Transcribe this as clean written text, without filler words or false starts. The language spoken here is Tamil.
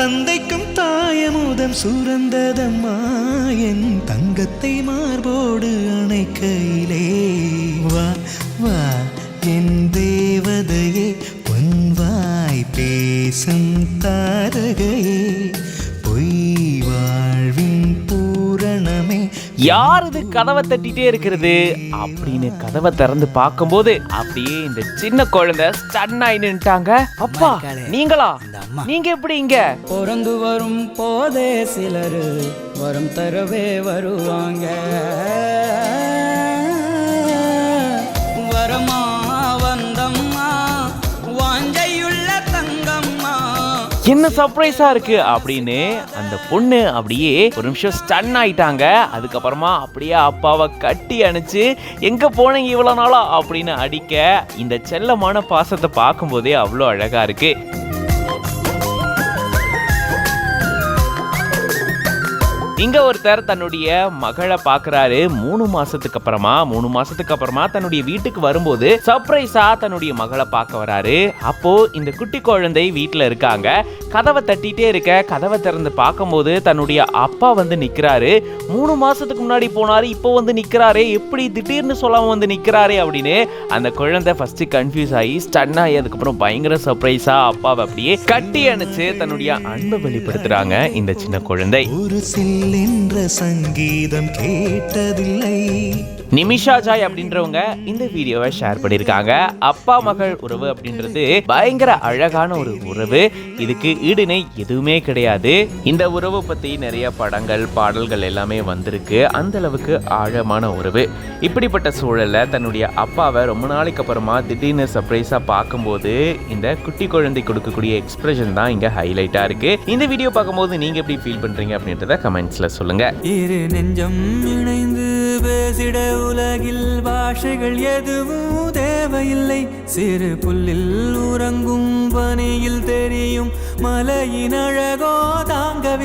தந்தைக்கும் தாயமுதம் சுரந்ததம்மா என் தங்கத்தை மார்போடு அணைக்கையிலே வா வா என் தேவதையே பொன்வாய் பேசும் தாரகையே பொய் வாழ்வின் பூரணமே. யார் இது கதவை தட்டிட்டே இருக்கிறது அப்படின்னு கதவை திறந்து பார்க்கும்போது அப்படியே இந்த சின்ன குழந்தை ஸ்டன் ஆகி நின்னுட்டாங்க. அப்பா நீங்களா? நீங்க எப்படி இங்க? பிறந்து வரும் போதே சிலர் வரும் தரவே வருவாங்க. வரமா வந்தம்மா வாஞ்சையுள்ள தங்கம்மா. என்ன சர்ப்ரைஸா இருக்கு அப்படின்னு அந்த பொண்ணு அப்படியே ஒரு நிமிஷம் ஸ்டன் ஆயிட்டாங்க. அதுக்கப்புறமா அப்படியே அப்பாவை கட்டி அணைச்சு எங்க போனீங்க இவ்வளவு நாளா அப்படின்னு அடிக்க இந்த செல்லமான பாசத்தை பார்க்கும் போதே அவ்வளோ அழகா இருக்கு. இங்க ஒருத்தர் தன்னுடைய மகளை பாக்குறாரு. 3 மாசத்துக்கு அப்புறமா தன்னுடைய வீட்டுக்கு வரும்போது சர்ப்ரைஸா தன்னுடைய மகளை பார்க்க வராரு. அப்போ இந்த குட்டி குழந்தை வீட்டுல இருக்காங்க. கதவை தட்டிட்டே இருக்க கதவை திறந்து பார்க்கும்போது தன்னுடைய அப்பா வந்து நிக்கிறாரு. 3 மாசத்துக்கு முன்னாடி போனாரு, இப்போ வந்து நிக்கிறாரு, எப்படி திடீர்னு சொல்லாம வந்து நிக்கிறாரு அப்படின்னு அந்த குழந்தை ஃபர்ஸ்ட் கன்ஃபியூஸ் ஆகி ஸ்டன் ஆகி அதுக்கப்புறம் பயங்கர சர்ப்ரைஸா அப்பாவை அப்படியே கட்டி அணைச்சு தன்னுடைய அன்பை வெளிப்படுத்துறாங்க இந்த சின்ன குழந்தை. என்ற சங்கீதம் கேட்டதில்லை. நிமிஷா ஜாய் அப்படின்றவங்க இந்த வீடியோவை ஷேர் பண்ணியிருக்காங்க. அப்பா மகள் உறவு அப்படின்றது பயங்கர அழகான ஒரு உறவு. இதுக்கு ஈடுணை எதுவுமே கிடையாது. இந்த உறவை பத்தி நிறைய படங்கள் பாடல்கள் எல்லாமே வந்திருக்கு. அந்த அளவுக்கு ஆழமான உறவு. இப்படிப்பட்ட சூழல்ல தன்னுடைய அப்பாவை ரொம்ப நாளைக்கு அப்புறமா திடீர்னு சர்ப்ரைஸா பார்க்கும்போது இந்த குட்டி குழந்தை கொடுக்கக்கூடிய எக்ஸ்பிரஷன் தான் இங்க ஹைலைட்டா இருக்கு. இந்த வீடியோ பார்க்கும்போது நீங்க எப்படி ஃபீல் பண்றீங்க அப்படின்றத கமெண்ட்ஸ்ல சொல்லுங்க. இரு நெஞ்சம் இணைந்து பேசிட உலகில் பாஷைகள் எதுவும் தேவையில்லை. சிறு புல்லில் உறங்கும் பனியில் தெரியும் மலையின் அழகோ தாங்கவே